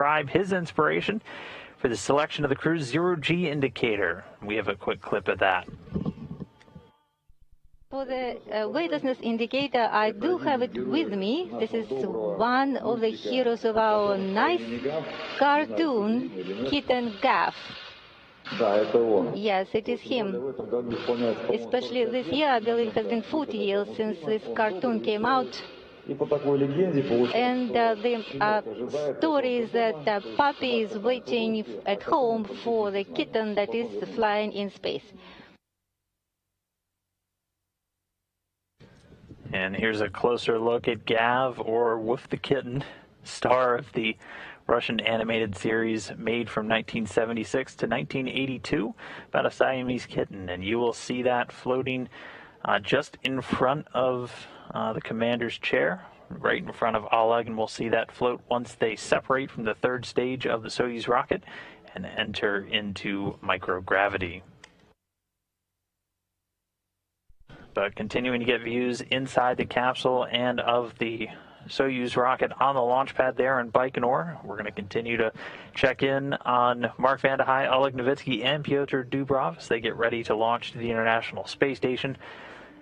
describe his inspiration for the selection of the crew's zero-G indicator. We have a quick clip of that. For the weightlessness indicator, I do have it with me. This is one of the heroes of our nice cartoon, Kitten Gaff. Yes, it is him. Especially this year, I believe it has been 40 years since this cartoon came out. And the story is that the puppy is waiting at home for the kitten that is flying in space. And here's a closer look at Gav, or Woof the Kitten, star of the Russian animated series made from 1976 to 1982 about a Siamese kitten. And you will see that floating just in front of the commander's chair, right in front of Oleg, and we'll see that float once they separate from the third stage of the Soyuz rocket and enter into microgravity. But continuing to get views inside the capsule and of the Soyuz rocket on the launch pad there in Baikonur. We're going to continue to check in on Mark Vande Hei, Oleg Novitskiy, and Pyotr Dubrov as they get ready to launch to the International Space Station.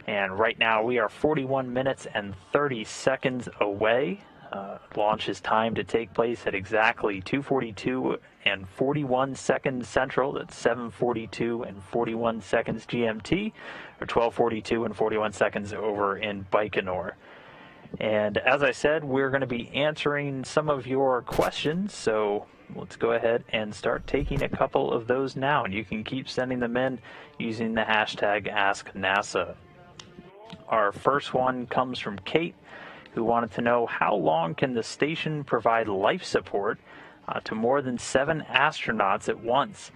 And right now we are 41 minutes and 30 seconds away. Launch is timed to take place at exactly 2:42 and 41 seconds Central. That's 7:42 and 41 seconds GMT, or 12:42 and 41 seconds over in Baikonur. And as I said, we're going to be answering some of your questions, so let's go ahead and start taking a couple of those now. And you can keep sending them in using the hashtag AskNASA. Our first one comes from Kate, who wanted to know how long can the station provide life support to more than 7 astronauts at once?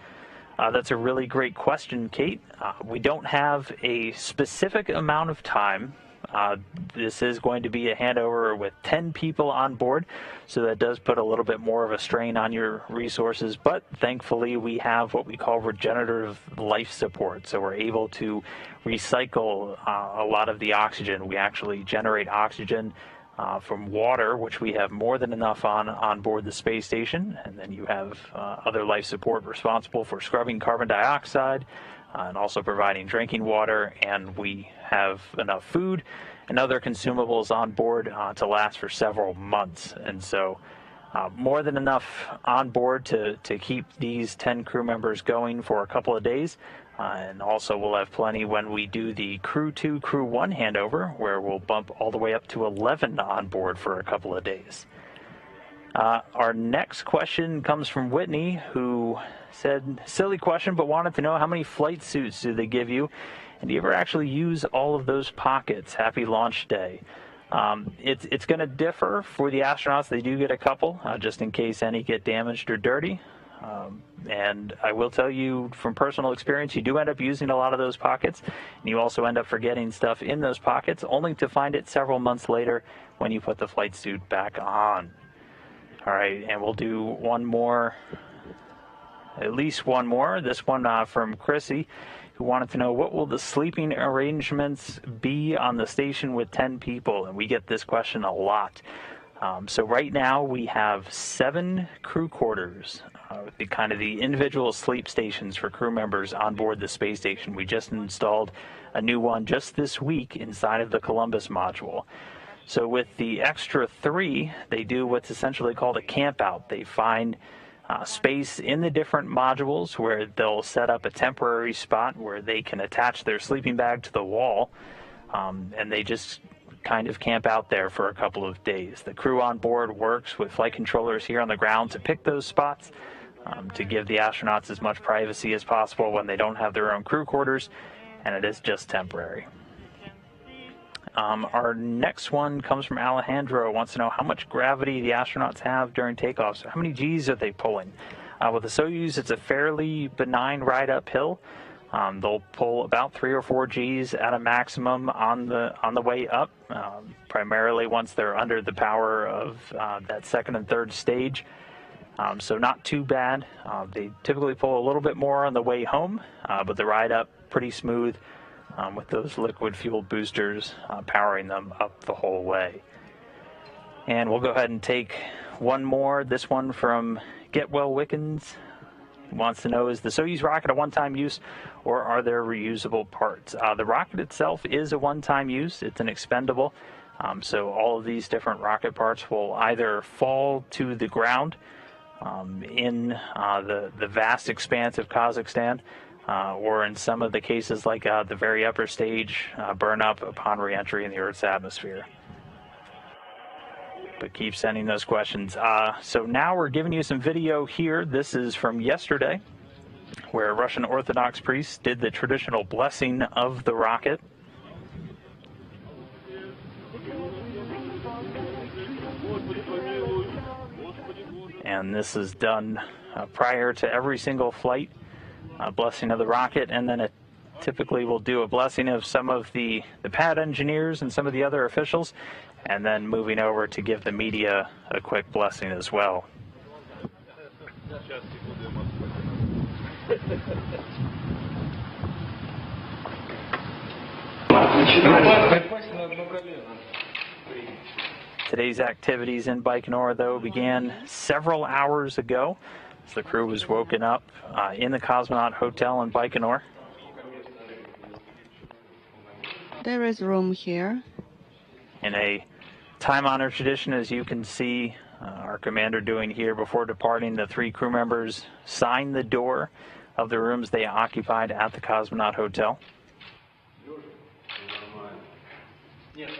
That's a really great question, Kate. We don't have a specific amount of time. This is going to be a handover with 10 people on board, so that does put a little bit more of a strain on your resources, but thankfully we have what we call regenerative life support, so we're able to recycle a lot of the oxygen. We actually generate oxygen from water, which we have more than enough on board the space station, and then you have other life support responsible for scrubbing carbon dioxide and also providing drinking water, and we have enough food and other consumables on board to last for several months. And so more than enough on board to keep these 10 crew members going for a couple of days. And also we'll have plenty when we do the Crew 2, Crew 1 handover, where we'll bump all the way up to 11 on board for a couple of days. Our next question comes from Whitney, who said, silly question, but wanted to know how many flight suits do they give you? And do you ever actually use all of those pockets? Happy launch day. It's going to differ for the astronauts. They do get a couple, just in case any get damaged or dirty. And I will tell you from personal experience, you do end up using a lot of those pockets, and you also end up forgetting stuff in those pockets, only to find it several months later when you put the flight suit back on. All right, and we'll do one more, at least one more. This one from Chrissy, who wanted to know, what will the sleeping arrangements be on the station with 10 people? And we get this question a lot. So right now we have 7 crew quarters, the individual sleep stations for crew members on board the space station. We just installed a new one just this week inside of the Columbus module. So with the extra 3, they do what's essentially called a camp out. They find space in the different modules where they'll set up a temporary spot where they can attach their sleeping bag to the wall, and they just kind of camp out there for a couple of days. The crew on board works with flight controllers here on the ground to pick those spots, to give the astronauts as much privacy as possible when they don't have their own crew quarters, and it is just temporary. Our next one comes from Alejandro, who wants to know how much gravity the astronauts have during takeoff. So how many G's are they pulling? With the Soyuz, it's a fairly benign ride uphill. They'll pull about 3 or 4 G's at a maximum on the way up, primarily once they're under the power of that second and third stage. So not too bad. They typically pull a little bit more on the way home, but the ride up pretty smooth, with those liquid fuel boosters powering them up the whole way. And we'll go ahead and take one more, this one from Get Well Wickens. He wants to know, is the Soyuz rocket a one-time use, or are there reusable parts? The rocket itself is a one-time use. It's an expendable. So all of these different rocket parts will either fall to the ground in the vast expanse of Kazakhstan, or in some of the cases like the very upper stage, burn up upon re-entry in the Earth's atmosphere. But keep sending those questions. So now we're giving you some video here. This is from yesterday, where Russian Orthodox priests did the traditional blessing of the rocket. And this is done prior to every single flight, blessing of the rocket, and then it typically will do a blessing of some of the pad engineers and some of the other officials, and then moving over to give the media a quick blessing as well. Today's activities in Baikonur, though, began several hours ago as the crew was woken up in the Cosmonaut Hotel in Baikonur. There is room here. In a time-honored tradition, as you can see our commander doing here before departing, the three crew members signed the door of the rooms they occupied at the Cosmonaut Hotel.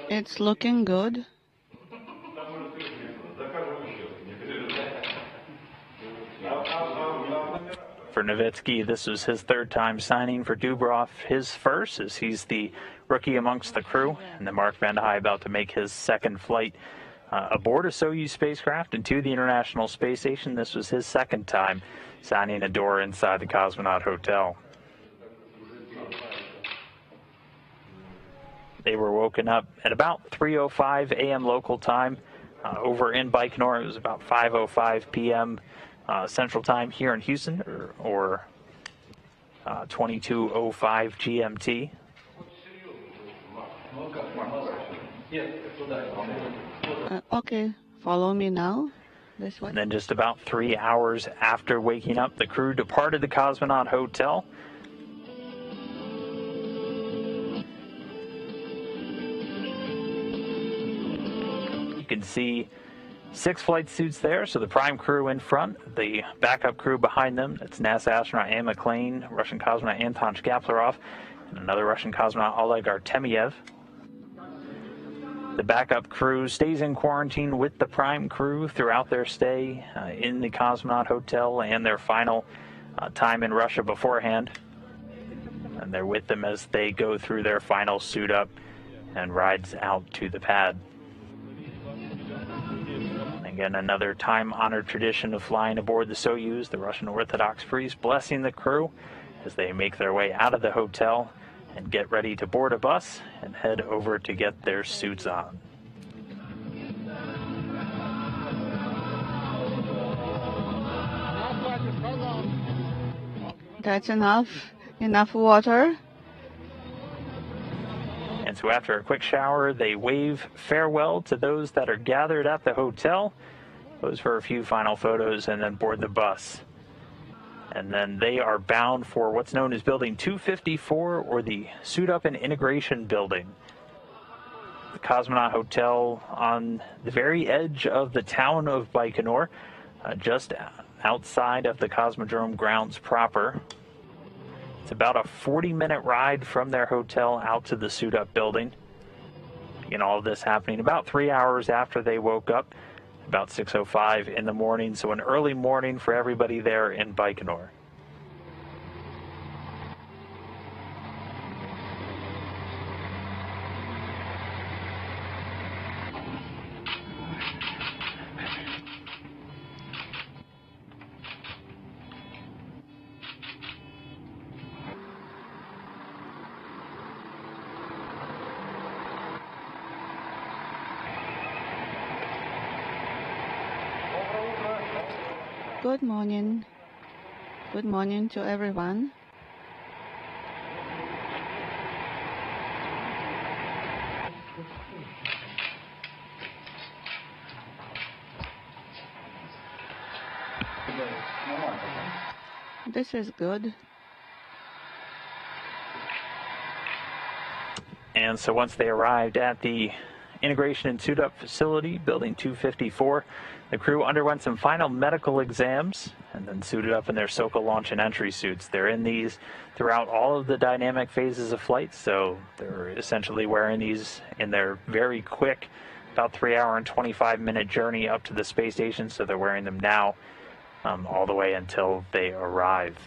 It's looking good. For Novitskiy, this was his third time signing. For Dubrov, his first, as he's the rookie amongst the crew. And then Mark Vande Hei about to make his second flight aboard a Soyuz spacecraft and to the International Space Station. This was his second time signing a door inside the Cosmonaut Hotel. They were woken up at about 3:05 a.m. local time over in Baikonur. It was about 5:05 p.m. Central Time here in Houston, or 22:05 GMT. Okay, follow me now. This way. And then just about 3 hours after waking up, the crew departed the Cosmonaut Hotel. You can see 6 flight suits there, so the prime crew in front, the backup crew behind them. That's NASA astronaut Anne McClain, Russian cosmonaut Anton Shkaplerov, and another Russian cosmonaut Oleg Artemyev. The backup crew stays in quarantine with the prime crew throughout their stay in the Cosmonaut Hotel and their final time in Russia beforehand. And they're with them as they go through their final suit up and rides out to the pad. Again, another time-honored tradition of flying aboard the Soyuz, the Russian Orthodox priest blessing the crew as they make their way out of the hotel and get ready to board a bus and head over to get their suits on. That's enough water. And so after a quick shower, they wave farewell to those that are gathered at the hotel, pose for a few final photos, and then board the bus. And then they are bound for what's known as Building 254, or the Suit Up and Integration Building. The Cosmonaut Hotel on the very edge of the town of Baikonur, just outside of the Cosmodrome grounds proper. It's about a 40-minute ride from their hotel out to the Suit Up building. And all of this happening about 3 hours after they woke up, about 6:05 in the morning. So an early morning for everybody there in Baikonur. Good morning. Good morning to everyone. This is good. And so once they arrived at the Integration and Suit-Up Facility, Building 254, the crew underwent some final medical exams and then suited up in their SOCA launch and entry suits. They're in these throughout all of the dynamic phases of flight, so they're essentially wearing these in their very quick, about 3-hour and 25-minute journey up to the space station, so they're wearing them now all the way until they arrive.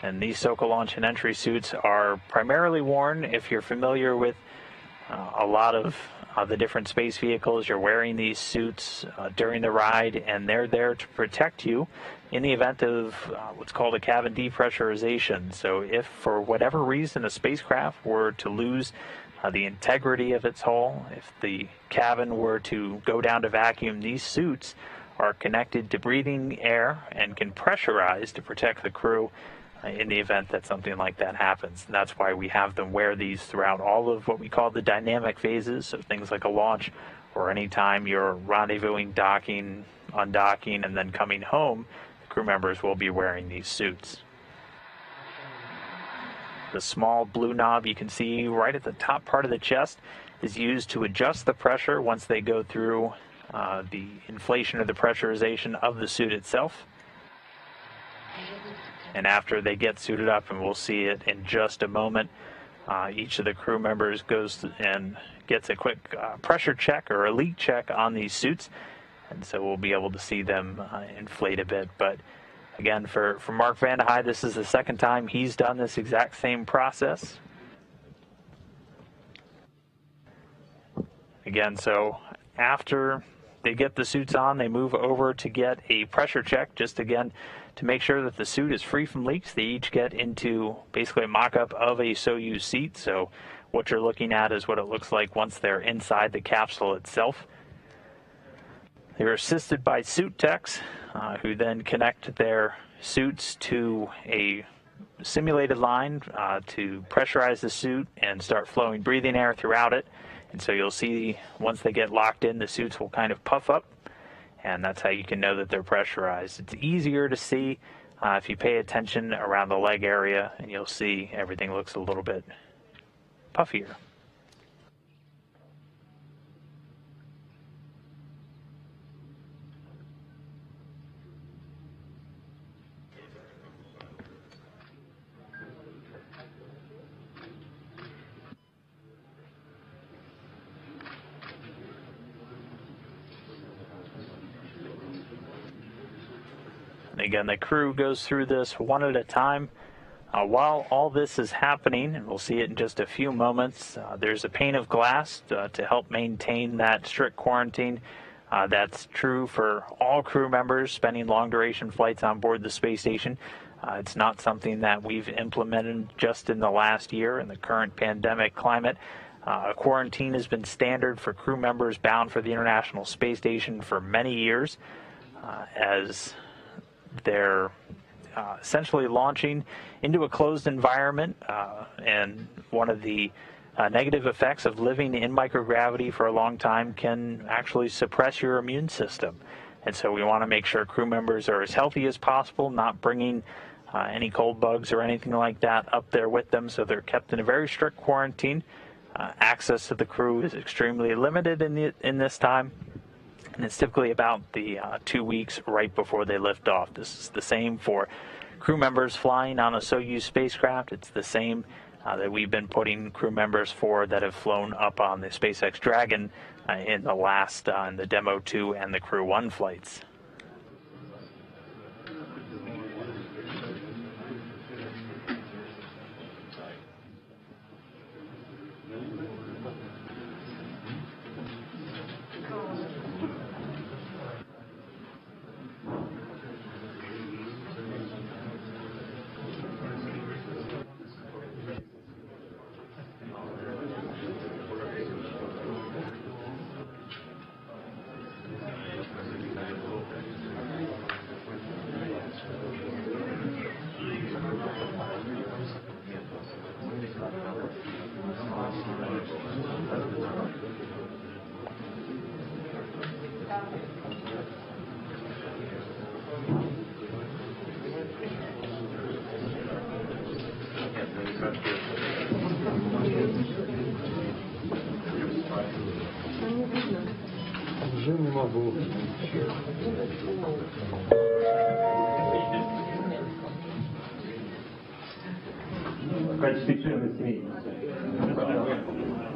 And these SOCA launch and entry suits are primarily worn if you're familiar with a lot of the different space vehicles. You're wearing these suits during the ride, and they're there to protect you in the event of what's called a cabin depressurization. So if for whatever reason a spacecraft were to lose the integrity of its hull, if the cabin were to go down to vacuum, these suits are connected to breathing air and can pressurize to protect the crew in the event that something like that happens. And that's why we have them wear these throughout all of what we call the dynamic phases, so things like a launch or any time you're rendezvousing, docking, undocking, and then coming home, the crew members will be wearing these suits. The small blue knob you can see right at the top part of the chest is used to adjust the pressure once they go through the inflation or the pressurization of the suit itself. And after they get suited up, and we'll see it in just a moment, each of the crew members goes and gets a quick pressure check or a leak check on these suits, and so we'll be able to see them inflate a bit. But again, for Mark Vande Hei, this is the second time he's done this exact same process. Again, so after they get the suits on, they move over to get a pressure check, just again to make sure that the suit is free from leaks. They each get into basically a mock-up of a Soyuz seat, so what you're looking at is what it looks like once they're inside the capsule itself. They're assisted by suit techs who then connect their suits to a simulated line to pressurize the suit and start flowing breathing air throughout it. And so you'll see once they get locked in, the suits will kind of puff up, and that's how you can know that they're pressurized. It's easier to see if you pay attention around the leg area, and you'll see everything looks a little bit puffier. Again, the crew goes through this one at a time. While all this is happening, and we'll see it in just a few moments, there's a pane of glass to help maintain that strict quarantine. That's true for all crew members spending long-duration flights on board the space station. It's not something that we've implemented just in the last year in the current pandemic climate. A quarantine has been standard for crew members bound for the International Space Station for many years, as they're essentially launching into a closed environment, and one of the negative effects of living in microgravity for a long time can actually suppress your immune system. And so we want to make sure crew members are as healthy as possible, not bringing any cold bugs or anything like that up there with them, so they're kept in a very strict quarantine. Access to the crew is extremely limited in this time. And it's typically about the 2 weeks right before they lift off. This is the same for crew members flying on a Soyuz spacecraft. It's the same that we've been putting crew members for that have flown up on the SpaceX Dragon in the last, in the Demo 2 and the Crew 1 flights.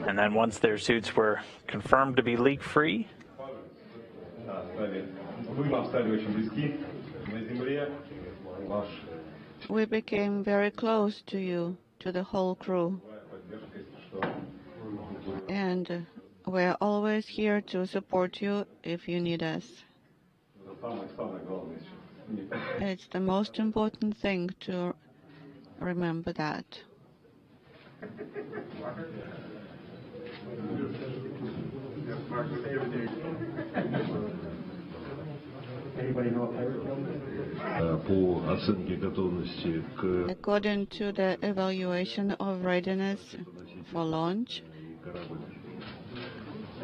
And then once their suits were confirmed to be leak-free, we became very close to you, to the whole crew. And we're always here to support you if you need us. It's the most important thing to remember that. According to the evaluation of readiness for launch,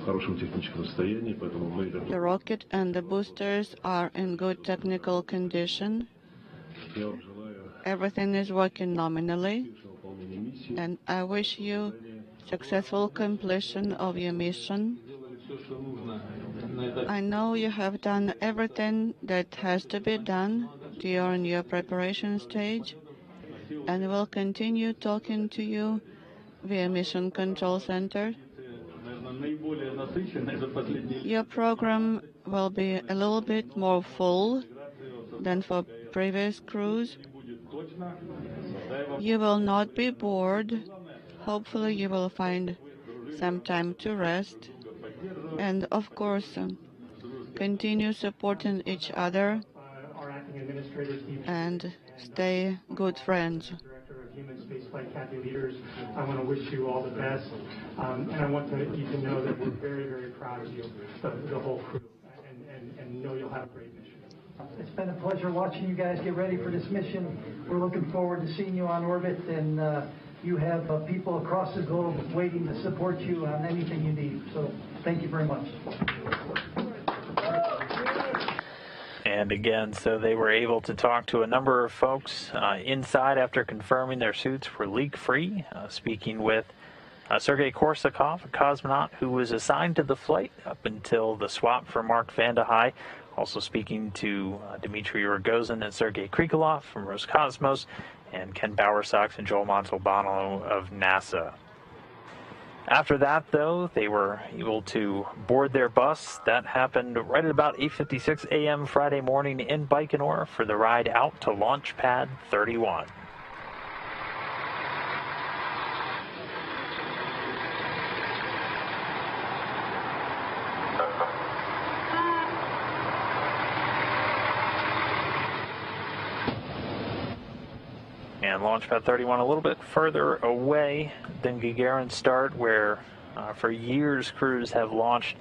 the rocket and the boosters are in good technical condition. Everything is working nominally, and I wish you successful completion of your mission. I know you have done everything that has to be done during your preparation stage, and will continue talking to you via Mission Control Center. Your program will be a little bit more full than for previous crews. You will not be bored. Hopefully you will find some time to rest. And of course, continue supporting each other and stay good friends. I want to wish you all the best, and I want you to know that we're very, very proud of you, the whole crew, and know you'll have a great mission. It's been a pleasure watching you guys get ready for this mission. We're looking forward to seeing you on orbit, and you have people across the globe waiting to support you on anything you need. So thank you very much. and again, so they were able to talk to a number of folks inside after confirming their suits were leak-free, speaking with Sergei Korsakov, a cosmonaut who was assigned to the flight up until the swap for Mark Vande Hei, also speaking to Dmitry Rogozin and Sergei Krikalev from Roscosmos, and Ken Bowersox and Joel Montalbano of NASA. After that, though, they were able to board their bus. That happened right at about 8:56 a.m. Friday morning in Baikonur for the ride out to Launch Pad 31. And Launchpad 31 a little bit further away than Gagarin's start, where for years crews have launched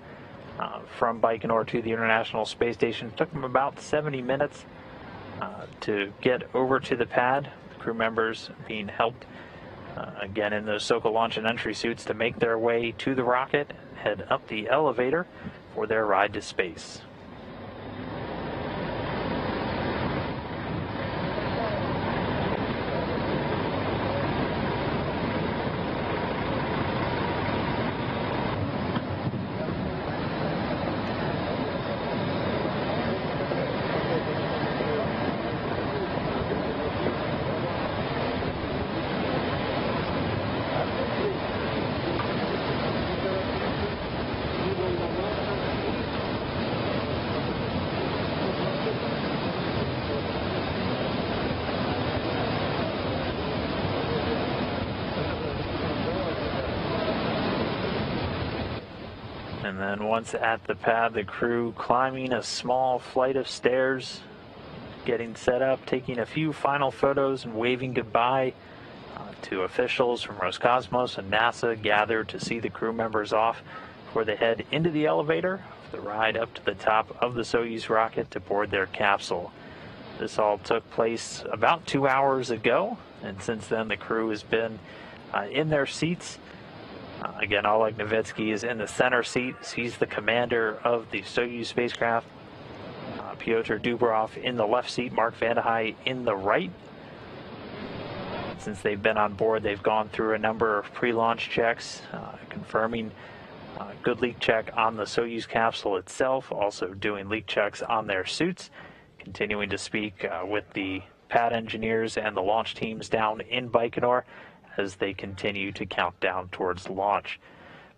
from Baikonur to the International Space Station. It took them about 70 minutes to get over to the pad. The crew members being helped again in those Sokol launch and entry suits to make their way to the rocket, head up the elevator for their ride to space. And then once at the pad, the crew climbing a small flight of stairs, getting set up, taking a few final photos and waving goodbye to officials from Roscosmos and NASA gathered to see the crew members off before they head into the elevator for the ride up to the top of the Soyuz rocket to board their capsule. This all took place about 2 hours ago, and since then the crew has been in their seats Again, Oleg Novitskiy is in the center seat. He's the commander of the Soyuz spacecraft. Pyotr Dubrov in the left seat, Mark Vande Hei in the right. Since they've been on board, they've gone through a number of pre-launch checks, confirming good leak check on the Soyuz capsule itself, also doing leak checks on their suits, continuing to speak with the pad engineers and the launch teams down in Baikonur as they continue to count down towards launch.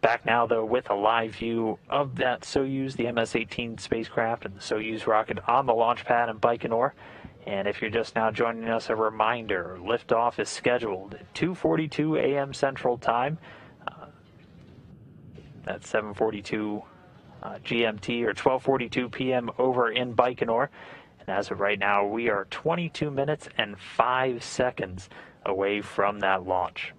Back now, though, with a live view of that Soyuz, the MS-18 spacecraft, and the Soyuz rocket on the launch pad in Baikonur. And if you're just now joining us, a reminder, liftoff is scheduled at 2:42 a.m. Central Time. That's 7:42 GMT, or 12:42 p.m. over in Baikonur. And as of right now, we are 22 minutes and 5 seconds away from that launch.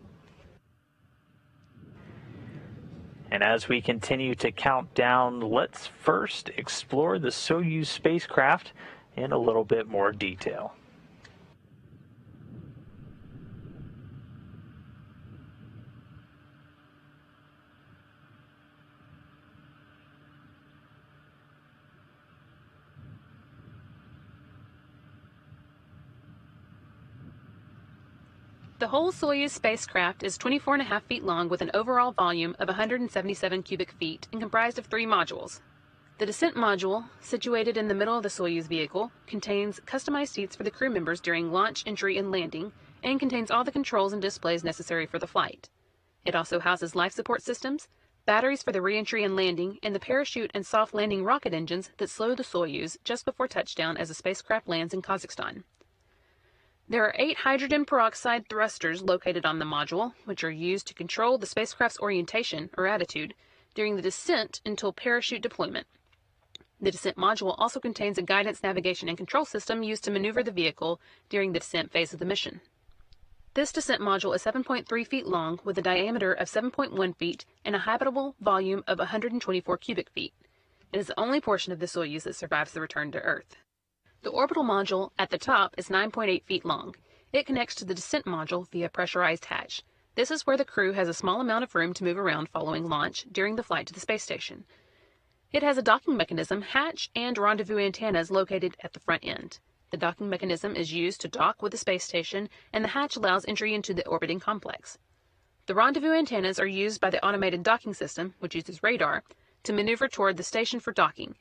And as we continue to count down, let's first explore the Soyuz spacecraft in a little bit more detail. The whole Soyuz spacecraft is 24.5 feet long with an overall volume of 177 cubic feet and comprised of 3 modules. The descent module, situated in the middle of the Soyuz vehicle, contains customized seats for the crew members during launch, entry, and landing, and contains all the controls and displays necessary for the flight. It also houses life support systems, batteries for the re-entry and landing, and the parachute and soft landing rocket engines that slow the Soyuz just before touchdown as the spacecraft lands in Kazakhstan. There are 8 hydrogen peroxide thrusters located on the module, which are used to control the spacecraft's orientation, or attitude, during the descent until parachute deployment. The descent module also contains a guidance, navigation, and control system used to maneuver the vehicle during the descent phase of the mission. This descent module is 7.3 feet long with a diameter of 7.1 feet and a habitable volume of 124 cubic feet. It is the only portion of the Soyuz that survives the return to Earth. The orbital module at the top is 9.8 feet long. It connects to the descent module via a pressurized hatch. This is where the crew has a small amount of room to move around following launch during the flight to the space station. It has a docking mechanism, hatch, and rendezvous antennas located at the front end. The docking mechanism is used to dock with the space station, and the hatch allows entry into the orbiting complex. The rendezvous antennas are used by the automated docking system, which uses radar, to maneuver toward the station for docking.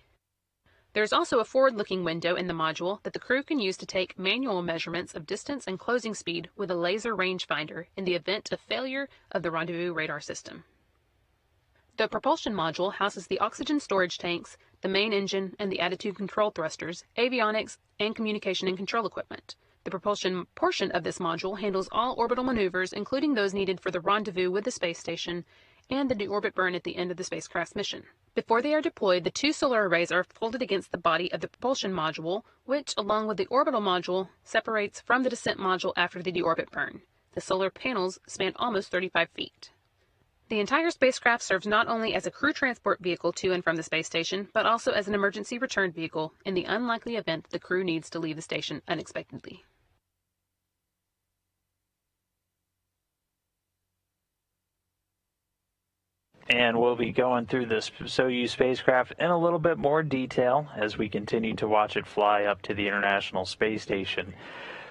There is also a forward-looking window in the module that the crew can use to take manual measurements of distance and closing speed with a laser rangefinder in the event of failure of the rendezvous radar system. The propulsion module houses the oxygen storage tanks, the main engine, and the attitude control thrusters, avionics, and communication and control equipment. The propulsion portion of this module handles all orbital maneuvers, including those needed for the rendezvous with the space station and the deorbit burn at the end of the spacecraft's mission. Before they are deployed, the 2 solar arrays are folded against the body of the propulsion module, which, along with the orbital module, separates from the descent module after the deorbit burn. The solar panels span almost 35 feet. The entire spacecraft serves not only as a crew transport vehicle to and from the space station, but also as an emergency return vehicle in the unlikely event the crew needs to leave the station unexpectedly. And we'll be going through this Soyuz spacecraft in a little bit more detail as we continue to watch it fly up to the International Space Station.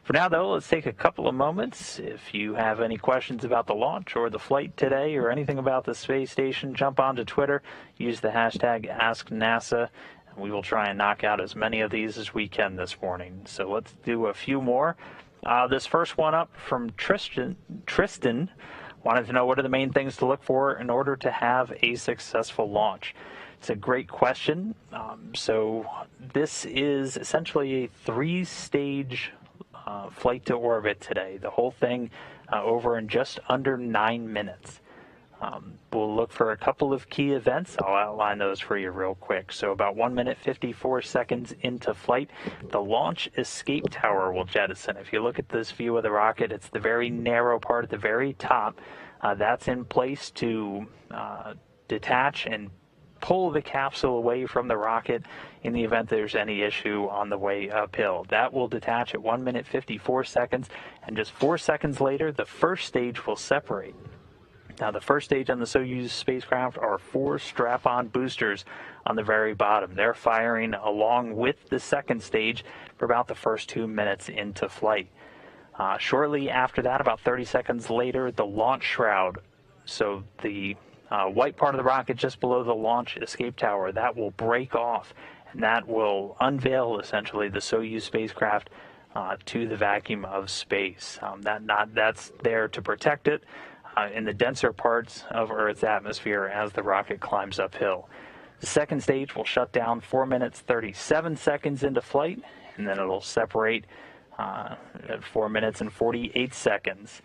For now, though, let's take a couple of moments. If you have any questions about the launch or the flight today or anything about the space station, jump onto Twitter, use the hashtag AskNASA, and we will try and knock out as many of these as we can this morning. So let's do a few more. This first one up from Tristan wanted to know what are the main things to look for in order to have a successful launch. It's a great question. So this is essentially a 3-stage flight to orbit today. The whole thing over in just under 9 minutes. We'll look for a couple of key events. I'll outline those for you real quick. So about 1 minute 54 seconds into flight, the launch escape tower will jettison. If you look at this view of the rocket, it's the very narrow part at the very top. That's in place to detach and pull the capsule away from the rocket in the event there's any issue on the way uphill. That will detach at 1 minute 54 seconds, and just 4 seconds later, the first stage will separate. Now, the first stage on the Soyuz spacecraft are 4 strap-on boosters on the very bottom. They're firing along with the second stage for about the first 2 minutes into flight. Shortly after that, about 30 seconds later, the launch shroud, so the white part of the rocket just below the launch escape tower, that will break off, and that will unveil essentially the Soyuz spacecraft to the vacuum of space. That's there to protect it in the denser parts of Earth's atmosphere as the rocket climbs uphill. The second stage will shut down 4 minutes 37 seconds into flight, and then it'll separate at 4 minutes and 48 seconds.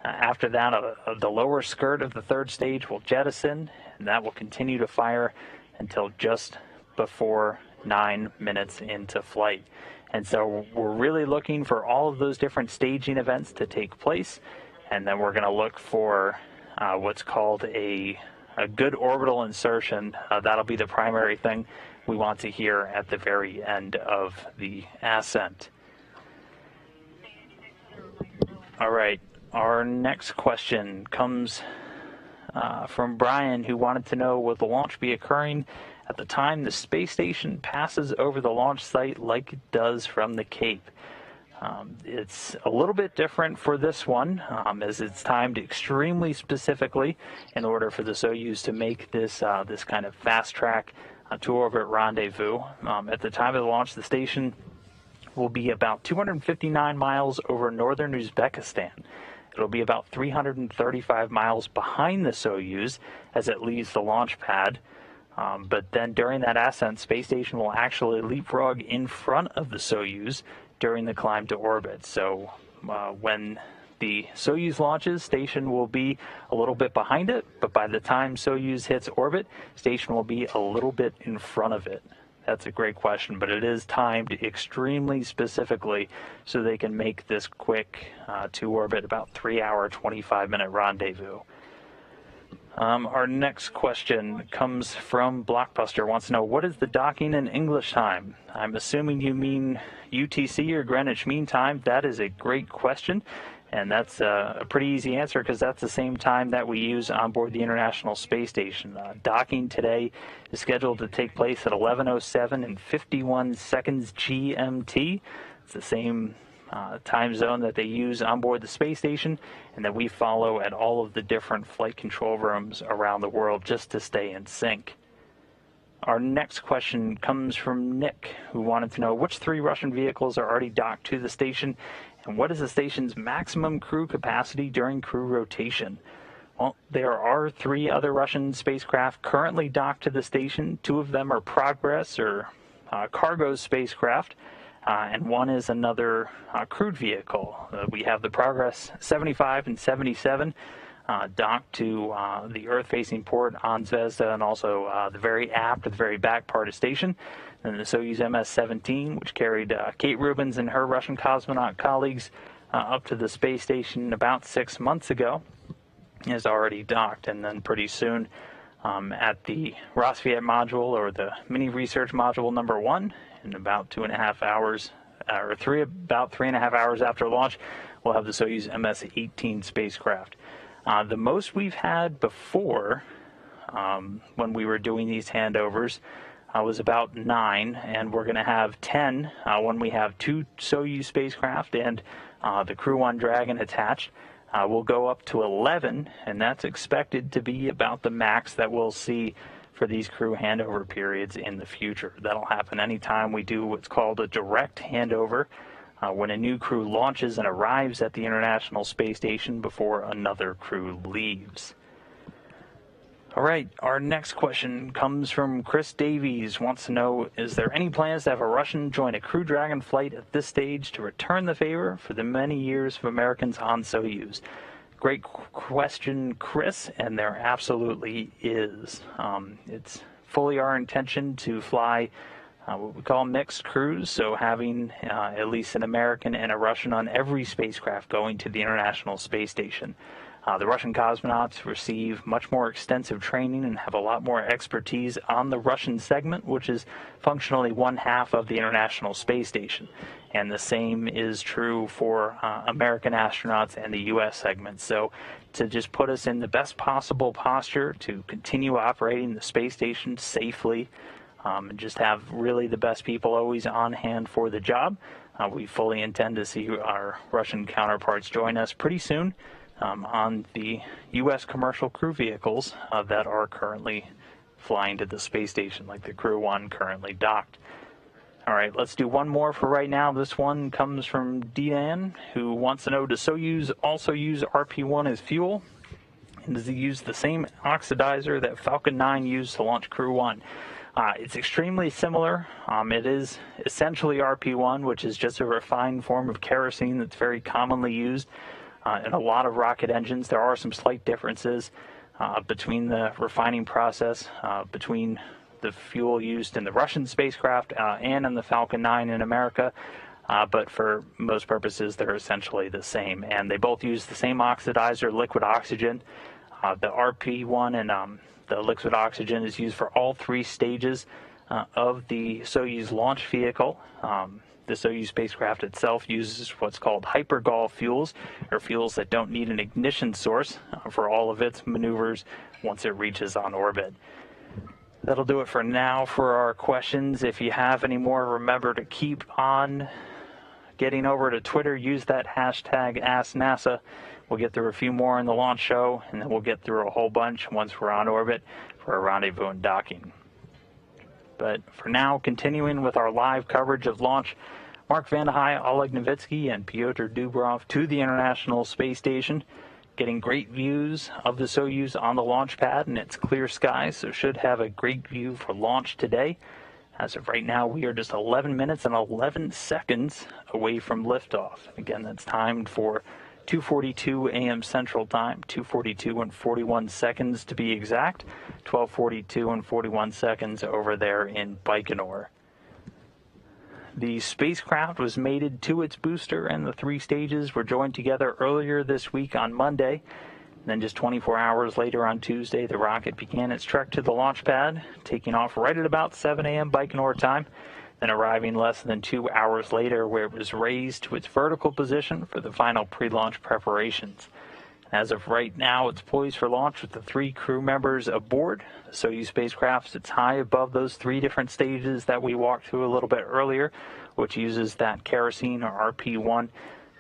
After that, the lower skirt of the third stage will jettison, and that will continue to fire until just before 9 minutes into flight. And so we're really looking for all of those different staging events to take place, and then we're going to look for what's called a good orbital insertion. That'll be the primary thing we want to hear at the very end of the ascent. All right, our next question comes from Brian, who wanted to know, will the launch be occurring at the time the space station passes over the launch site like it does from the Cape? It's a little bit different for this one, as it's timed extremely specifically in order for the Soyuz to make this this kind of fast-track to-orbit rendezvous. At the time of the launch, the station will be about 259 miles over northern Uzbekistan. It'll be about 335 miles behind the Soyuz as it leaves the launch pad. But then during that ascent, space station will actually leapfrog in front of the Soyuz during the climb to orbit. So when the Soyuz launches, station will be a little bit behind it, but by the time Soyuz hits orbit, station will be a little bit in front of it. That's a great question, but it is timed extremely specifically so they can make this quick to orbit, about 3-hour, 25-minute rendezvous. Our next question comes from Blockbuster. Wants to know, what is the docking in English time? I'm assuming you mean UTC or Greenwich Mean Time. That is a great question, and that's a pretty easy answer because that's the same time that we use on board the International Space Station. Docking today is scheduled to take place at 11:07 and 51 seconds GMT. It's the same time zone that they use on board the space station and that we follow at all of the different flight control rooms around the world just to stay in sync. Our next question comes from Nick, who wanted to know, which 3 Russian vehicles are already docked to the station, and what is the station's maximum crew capacity during crew rotation? Well, there are 3 other Russian spacecraft currently docked to the station. 2 of them are Progress or cargo spacecraft, and 1 is another crewed vehicle. We have the Progress 75 and 77 docked to the Earth-facing port on Zvezda, and also the very aft, or the very back part of station. And the Soyuz MS-18, which carried Kate Rubins and her Russian cosmonaut colleagues up to the space station about 6 months ago, is already docked. And then pretty soon at the Roscosmos module, or the mini research module number 1, in about 2.5 hours, or about 3.5 hours after launch, we'll have the Soyuz MS-18 spacecraft. The most we've had before, when we were doing these handovers, was about 9, and we're going to have 10 when we have 2 Soyuz spacecraft and the Crew 1 Dragon attached. We'll go up to 11, and that's expected to be about the max that we'll see for these crew handover periods in the future. That'll happen anytime we do what's called a direct handover, when a new crew launches and arrives at the International Space Station before another crew leaves. All right, our next question comes from Chris Davies. Wants to know, is there any plans to have a Russian join a Crew Dragon flight at this stage to return the favor for the many years of Americans on Soyuz? Great question, Chris, and there absolutely is. It's fully our intention to fly what we call mixed crews, so having at least an American and a Russian on every spacecraft going to the International Space Station. The Russian cosmonauts receive much more extensive training and have a lot more expertise on the Russian segment, which is functionally one half of the International Space Station. And the same is true for American astronauts and the U.S. segment. So to just put us in the best possible posture to continue operating the space station safely, and just have really the best people always on hand for the job, we fully intend to see our Russian counterparts join us pretty soon on the U.S. commercial crew vehicles that are currently flying to the space station, like the Crew 1 currently docked. All right, let's do one more for right now. This one comes from Dean, who wants to know, does Soyuz also use RP-1 as fuel? And does it use the same oxidizer that Falcon 9 used to launch Crew 1? It's extremely similar. It is essentially RP-1, which is just a refined form of kerosene that's very commonly used in a lot of rocket engines. There are some slight differences between the refining process, between the fuel used in the Russian spacecraft and in the Falcon 9 in America, but for most purposes they're essentially the same. And they both use the same oxidizer, liquid oxygen. The RP-1 and the liquid oxygen is used for all three stages of the Soyuz launch vehicle. The Soyuz spacecraft itself uses what's called hypergol fuels, or fuels that don't need an ignition source for all of its maneuvers once it reaches on orbit. That'll do it for now for our questions. If you have any more, remember to keep on getting over to Twitter. Use that hashtag AskNASA. We'll get through a few more in the launch show, and then we'll get through a whole bunch once we're on orbit for a rendezvous and docking. But for now, continuing with our live coverage of launch, Mark Vande Hei, Oleg Novitskiy, and Pyotr Dubrov to the International Space Station, getting great views of the Soyuz on the launch pad, and it's clear skies, so should have a great view for launch today. As of right now, we are just 11 minutes and 11 seconds away from liftoff. Again, that's timed for 2:42 a.m. Central Time, 2:42 and 41 seconds to be exact, 12:42 and 41 seconds over there in Baikonur. The spacecraft was mated to its booster, and the three stages were joined together earlier this week on Monday. And then just 24 hours later on Tuesday, the rocket began its trek to the launch pad, taking off right at about 7 a.m. Baikonur time, then arriving less than 2 hours later, where it was raised to its vertical position for the final pre-launch preparations. As of right now, it's poised for launch with the three crew members aboard. The Soyuz spacecraft sits high above those three different stages that we walked through a little bit earlier, which uses that kerosene or RP-1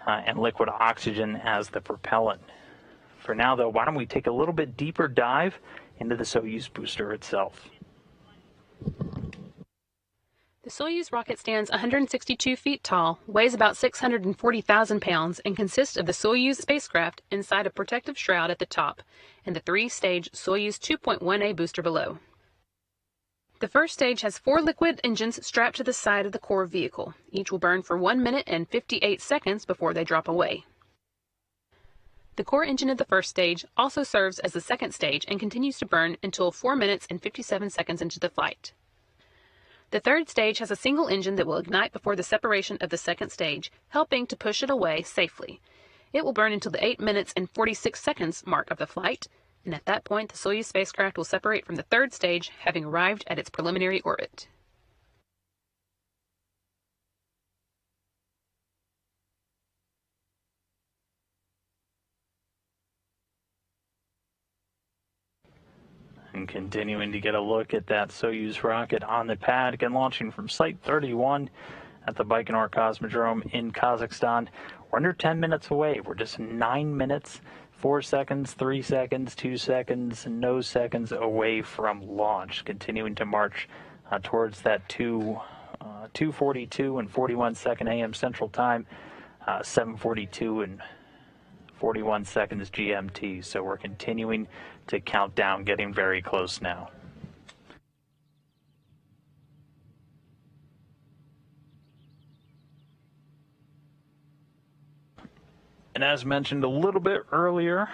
and liquid oxygen as the propellant. For now, though, why don't we take a little bit deeper dive into the Soyuz booster itself. The Soyuz rocket stands 162 feet tall, weighs about 640,000 pounds, and consists of the Soyuz spacecraft inside a protective shroud at the top and the three-stage Soyuz 2.1A booster below. The first stage has 4 liquid engines strapped to the side of the core vehicle. Each will burn for 1 minute and 58 seconds before they drop away. The core engine of the first stage also serves as the second stage and continues to burn until 4 minutes and 57 seconds into the flight. The third stage has a single engine that will ignite before the separation of the second stage, helping to push it away safely. It will burn until the 8 minutes and 46 seconds mark of the flight, and at that point the Soyuz spacecraft will separate from the third stage, having arrived at its preliminary orbit. And continuing to get a look at that Soyuz rocket on the pad, again launching from Site 31 at the Baikonur Cosmodrome in Kazakhstan. We're under 10 minutes away. We're just 9 minutes, 4 seconds, 3 seconds, 2 seconds, no seconds away from launch. Continuing to march towards that 2:42 and 41 second a.m. Central Time, 7:42 and 41 seconds GMT. So we're continuing to count down, getting very close now. And as mentioned a little bit earlier,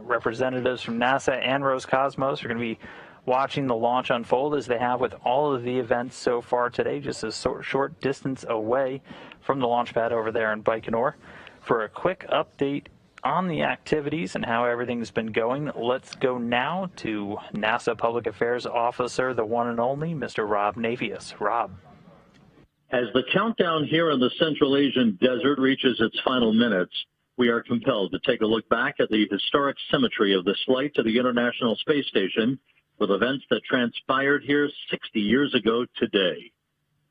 representatives from NASA and Roscosmos are going to be watching the launch unfold as they have with all of the events so far today, just a short distance away from the launch pad over there in Baikonur. For a quick update on the activities and how everything's been going, let's go now to NASA Public Affairs Officer, the one and only, Mr. Rob Navius. Rob. As the countdown here in the Central Asian desert reaches its final minutes, we are compelled to take a look back at the historic symmetry of this flight to the International Space Station with events that transpired here 60 years ago today.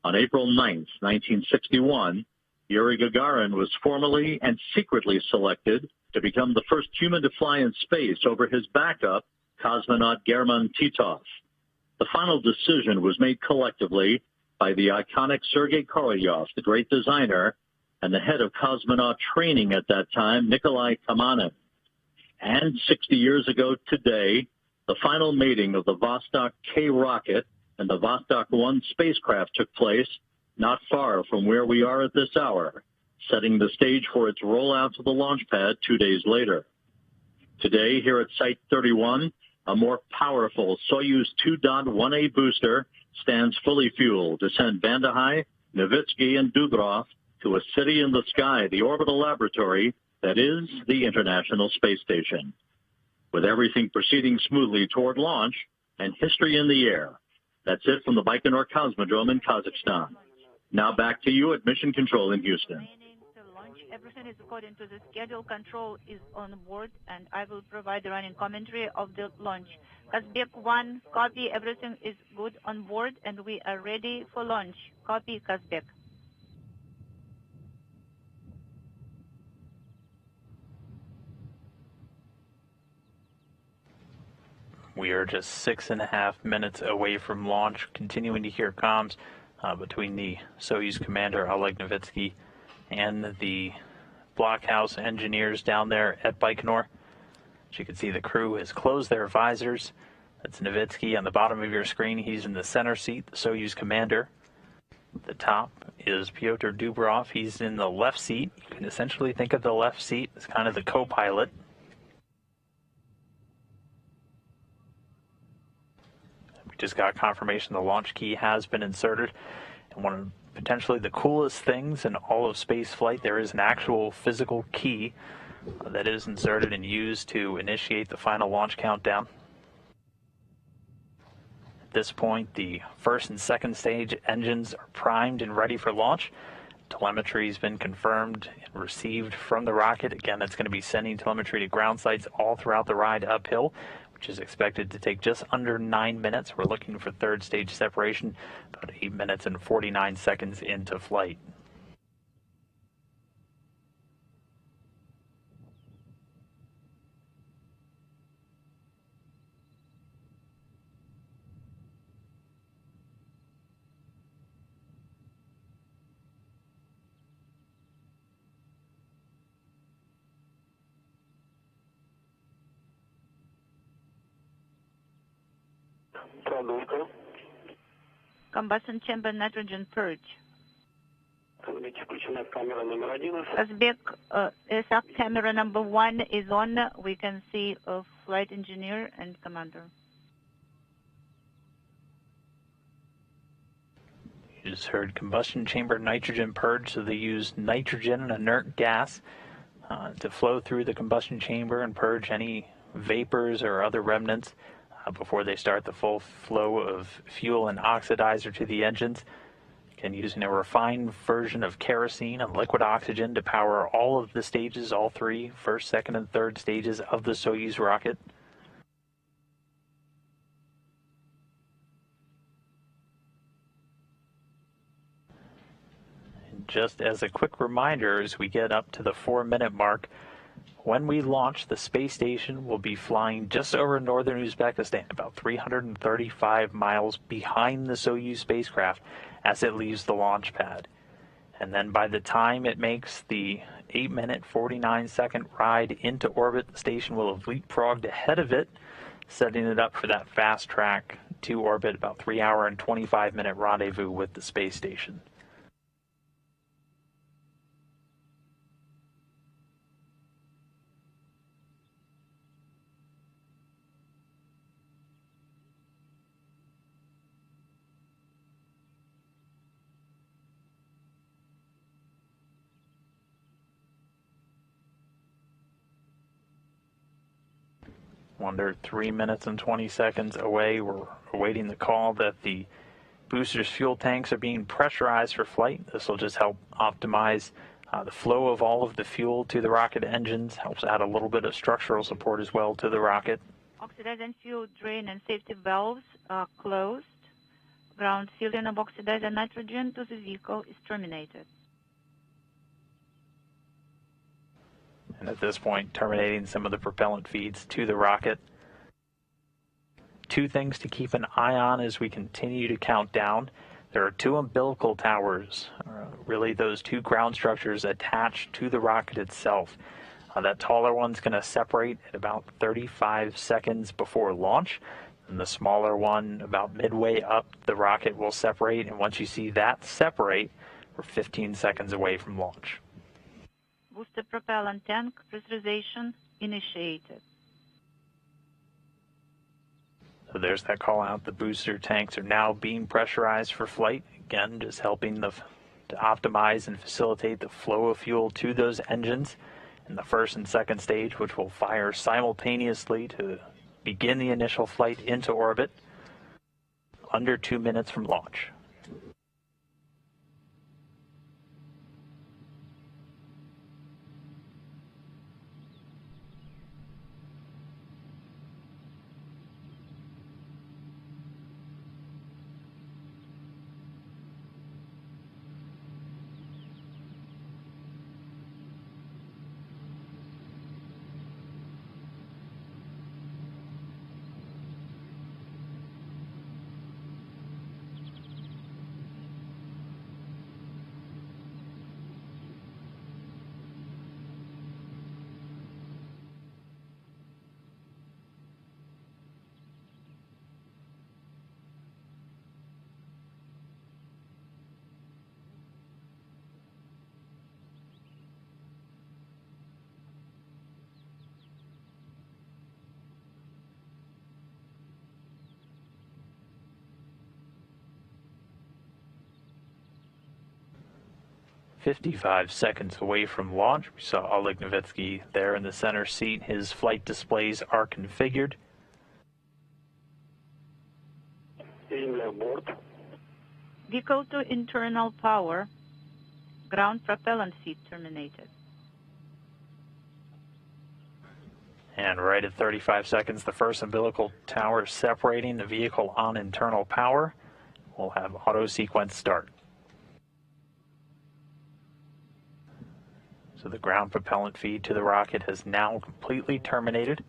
On April 9th, 1961, Yuri Gagarin was formally and secretly selected to become the first human to fly in space over his backup, cosmonaut German Titov. The final decision was made collectively by the iconic Sergei Korolyov, the great designer, and the head of cosmonaut training at that time, Nikolai Kamanin. And 60 years ago today, the final mating of the Vostok K rocket and the Vostok 1 spacecraft took place not far from where we are at this hour, setting the stage for its rollout to the launch pad 2 days later. Today, here at Site 31, a more powerful Soyuz 2.1A booster stands fully fueled to send Vande Hei, Novitskiy, and Dubrov to a city in the sky, the orbital laboratory that is the International Space Station. With everything proceeding smoothly toward launch and history in the air, that's it from the Baikonur Cosmodrome in Kazakhstan. Now back to you at Mission Control in Houston. Everything is according to the schedule. Control is on board, and I will provide the running commentary of the launch. Kazbek 1, copy. Everything is good on board, and we are ready for launch. Copy, Kazbek. We are just 6.5 minutes away from launch, continuing to hear comms between the Soyuz commander, Oleg Novitskiy, and the blockhouse engineers down there at Baikonur. As you can see, the crew has closed their visors. That's Novitskiy on the bottom of your screen. He's in the center seat, the Soyuz commander. At the top is Pyotr Dubrov. He's in the left seat. You can essentially think of the left seat as kind of the co-pilot. We just got confirmation the launch key has been inserted. And one of potentially the coolest things in all of space flight, there is an actual physical key that is inserted and used to initiate the final launch countdown. At this point, the first and second stage engines are primed and ready for launch. Telemetry has been confirmed and received from the rocket. Again, it's going to be sending telemetry to ground sites all throughout the ride uphill, which is expected to take just under 9 minutes. We're looking for third stage separation about 8 minutes and 49 seconds into flight. Combustion chamber nitrogen purge. Kazbek, SAC camera number 1 is on. We can see a flight engineer and commander. You just heard combustion chamber nitrogen purge, so they use nitrogen and inert gas to flow through the combustion chamber and purge any vapors or other remnants before they start the full flow of fuel and oxidizer to the engines. Again, using a refined version of kerosene and liquid oxygen to power all of the stages, all three, first, second, and third stages of the Soyuz rocket. And just as a quick reminder, as we get up to the 4-minute mark, when we launch, the space station will be flying just over northern Uzbekistan, about 335 miles behind the Soyuz spacecraft as it leaves the launch pad. And then by the time it makes the 8-minute, 49-second ride into orbit, the station will have leapfrogged ahead of it, setting it up for that fast track to orbit, about 3-hour and 25-minute rendezvous with the space station. Under 3 minutes and 20 seconds away. We're awaiting the call that the booster's fuel tanks are being pressurized for flight. This will just help optimize the flow of all of the fuel to the rocket engines, helps add a little bit of structural support as well to the rocket. Oxidized and fuel drain and safety valves are closed. Ground filling of oxidized nitrogen to the vehicle is terminated. And at this point, terminating some of the propellant feeds to the rocket. Two things to keep an eye on as we continue to count down. There are two umbilical towers, really those two ground structures attached to the rocket itself. That taller one's going to separate at about 35 seconds before launch, and the smaller one about midway up the rocket will separate, and once you see that separate, we're 15 seconds away from launch. Booster propellant tank pressurization initiated. So there's that call out. The booster tanks are now being pressurized for flight. Again, just helping to optimize and facilitate the flow of fuel to those engines in the first and second stage, which will fire simultaneously to begin the initial flight into orbit under 2 minutes from launch. "55 seconds away from launch." We saw Oleg Novitskiy there in the center seat. His flight displays are configured. Vehicle to internal power. Ground propellant feed terminated. And right at 35 seconds, the first umbilical tower separating, the vehicle on internal power. We'll have auto sequence start. So the ground propellant feed to the rocket has now completely terminated.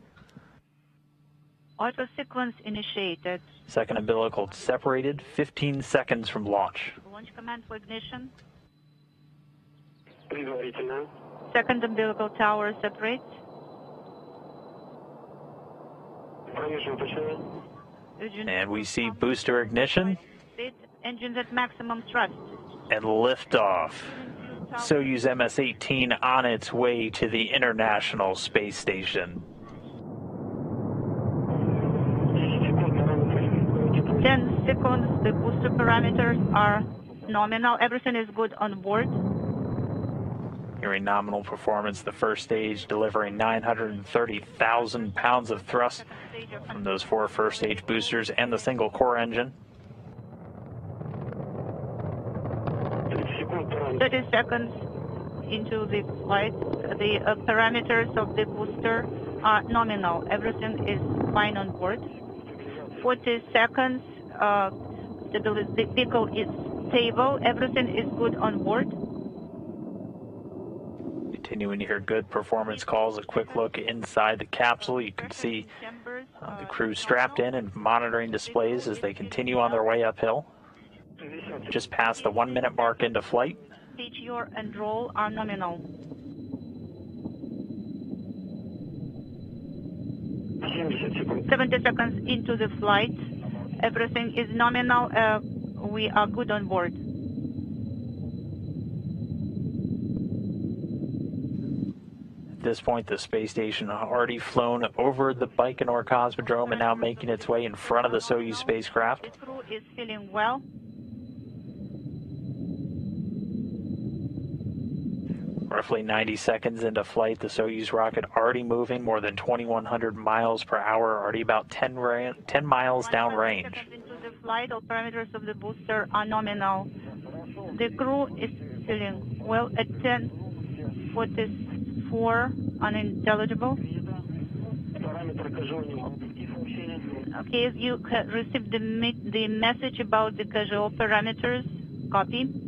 Auto sequence initiated. Second umbilical separated, 15 seconds from launch. Launch command for ignition. Second umbilical tower separates. And we see booster ignition. Engines at maximum thrust. And liftoff. Soyuz MS-18 on its way to the International Space Station. 10 seconds, the booster parameters are nominal. Everything is good on board. Hearing nominal performance, the first stage delivering 930,000 pounds of thrust from those 4 first stage boosters and the single core engine. 30 seconds into the flight, the parameters of the booster are nominal. Everything is fine on board. 40 seconds, the vehicle is stable. Everything is good on board. Continuing to hear good performance calls. A quick look inside the capsule. You can see the crew strapped in and monitoring displays as they continue on their way uphill. Just past the 1 minute mark into flight. Feature and roll are nominal. 70 seconds into the flight. Everything is nominal. We are good on board. At this point, the space station has already flown over the Baikonur Cosmodrome and now making its way in front of the Soyuz spacecraft. The crew is feeling well. Roughly 90 seconds into flight, the Soyuz rocket already moving more than 2,100 miles per hour, already about 10 miles downrange. Into the flight, all parameters of the booster are nominal. The crew is feeling well at 10:44, unintelligible. Okay, you received the message about the casual parameters. Copy.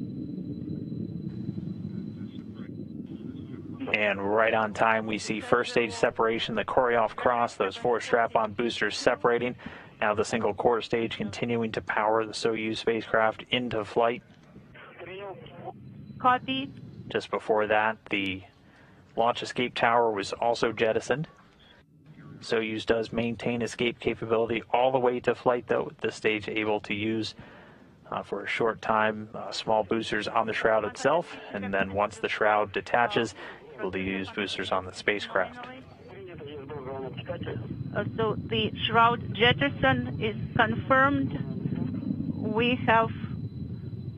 And right on time, we see first stage separation, the Koryov cross, those 4 strap-on boosters separating. Now the single core stage continuing to power the Soyuz spacecraft into flight. Copy. Just before that, the launch escape tower was also jettisoned. Soyuz does maintain escape capability all the way to flight, though, with this stage able to use for a short time small boosters on the shroud itself, and then once the shroud detaches, able to use boosters on the spacecraft. So the shroud jettison is confirmed. We have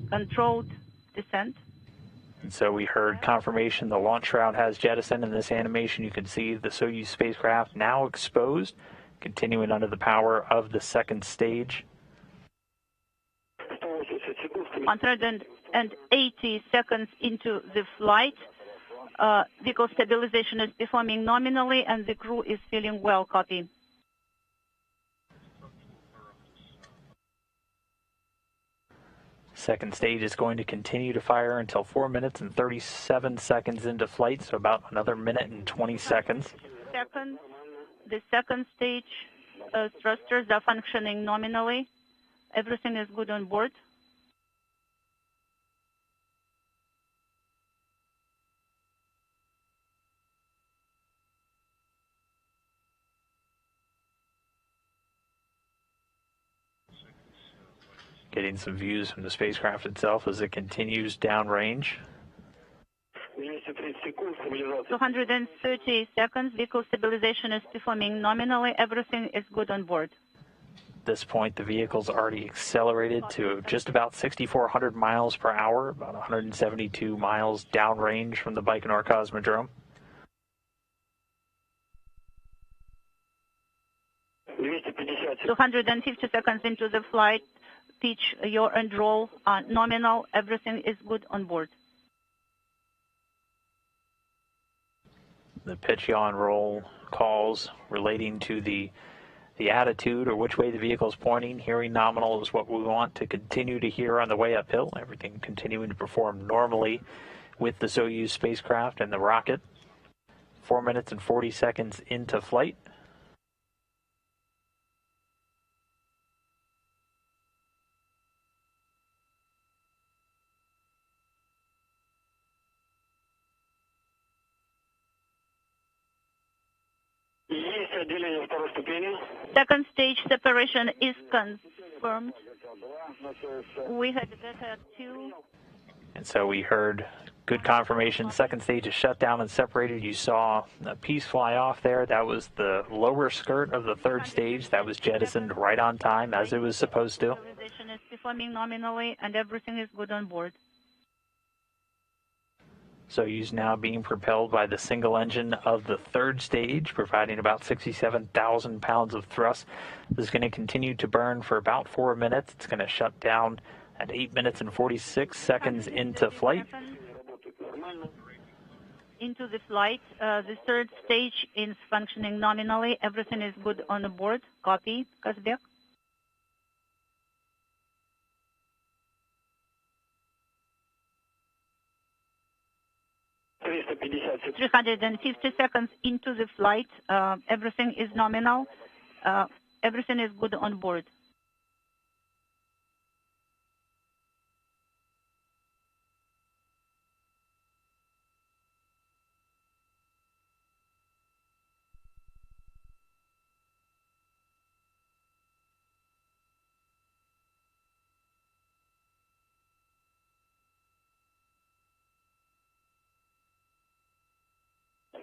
controlled descent. And so we heard confirmation the launch shroud has jettisoned. In this animation, you can see the Soyuz spacecraft now exposed, continuing under the power of the second stage. 180 seconds into the flight, vehicle stabilization is performing nominally, and the crew is feeling well. Copy. Second stage is going to continue to fire until 4 minutes and 37 seconds into flight, so about another minute and 20 seconds. The second stage thrusters are functioning nominally. Everything is good on board. Getting some views from the spacecraft itself as it continues downrange. 230 seconds. Vehicle stabilization is performing nominally. Everything is good on board. At this point, the vehicle's already accelerated to just about 6,400 miles per hour, about 172 miles downrange from the Baikonur Cosmodrome. So 250 seconds into the flight. Pitch, yaw and roll are nominal. Everything is good on board. The pitch, yaw, and roll calls relating to the attitude or which way the vehicle is pointing. Hearing nominal is what we want to continue to hear on the way uphill. Everything continuing to perform normally with the Soyuz spacecraft and the rocket. 4 minutes and 40 seconds into flight. Second stage separation is confirmed. We had data 2. And so we heard good confirmation. Second stage is shut down and separated. You saw a piece fly off there. That was the lower skirt of the third stage. That was jettisoned right on time as it was supposed to. Stabilization is performing nominally, and everything is good on board. Soyuz now being propelled by the single engine of the third stage, providing about 67,000 pounds of thrust. This is going to continue to burn for about 4 minutes. It's going to shut down at 8 minutes and 46 seconds into flight. Into the flight, the third stage is functioning nominally. Everything is good on the board. Copy, Kazbek. $350. 350 seconds into the flight. Everything is nominal. Everything is good on board.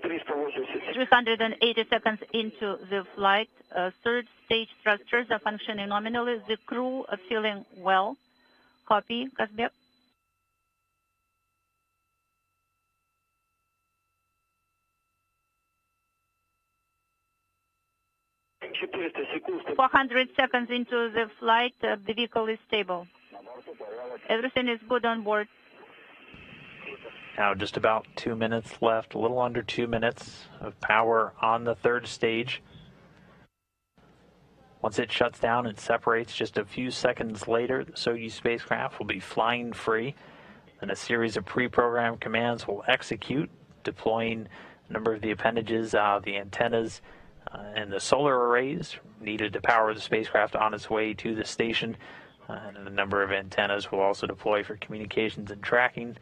$380. 380 seconds into the flight. Third stage thrusters are functioning nominally. The crew are feeling well. Copy, Kazbek. 400 seconds into the flight, the vehicle is stable. Everything is good on board. Now just about 2 minutes left, a little under 2 minutes of power on the third stage. Once it shuts down and separates just a few seconds later, the Soyuz spacecraft will be flying free, and a series of pre-programmed commands will execute, deploying a number of the appendages, the antennas, and the solar arrays needed to power the spacecraft on its way to the station. And a number of antennas will also deploy for communications and tracking,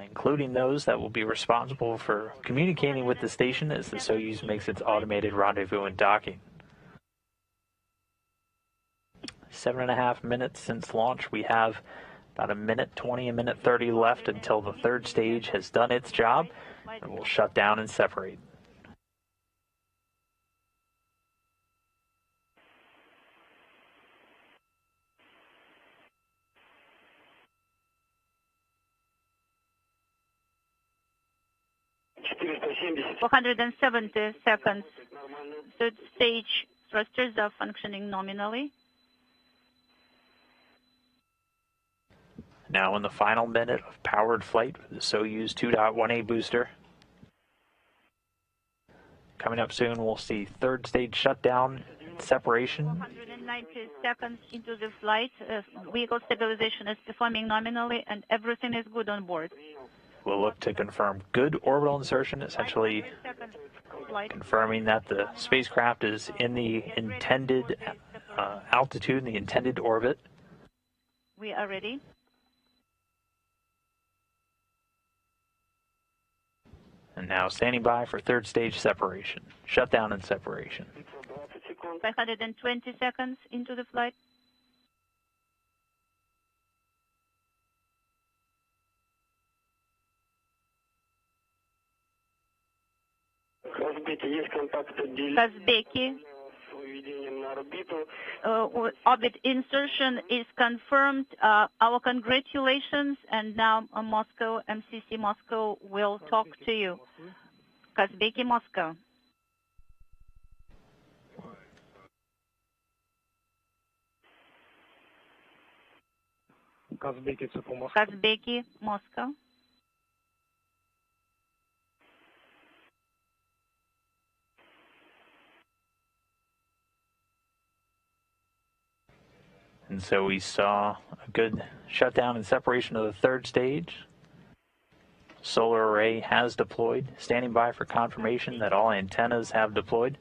including those that will be responsible for communicating with the station as the Soyuz makes its automated rendezvous and docking. 7.5 minutes since launch. We have about a minute 20, a minute 30 left until the third stage has done its job, and we'll shut down and separate. For 170 seconds. Third stage thrusters are functioning nominally. Now in the final minute of powered flight for the Soyuz 2.1A booster. Coming up soon, we'll see third stage shutdown and separation. 190 seconds into the flight, vehicle stabilization is performing nominally, and everything is good on board. We'll look to confirm good orbital insertion, essentially confirming that the spacecraft is in the intended altitude, in the intended orbit. We are ready. And now standing by for third stage separation, shutdown and separation. 520 seconds into the flight. Kazbeki. Orbit insertion is confirmed. Our congratulations, and now Moscow, MCC Moscow will talk to you. Kazbeki, Moscow. Kazbeki, Moscow. And so we saw a good shutdown and separation of the third stage. Solar array has deployed, standing by for confirmation that all antennas have deployed.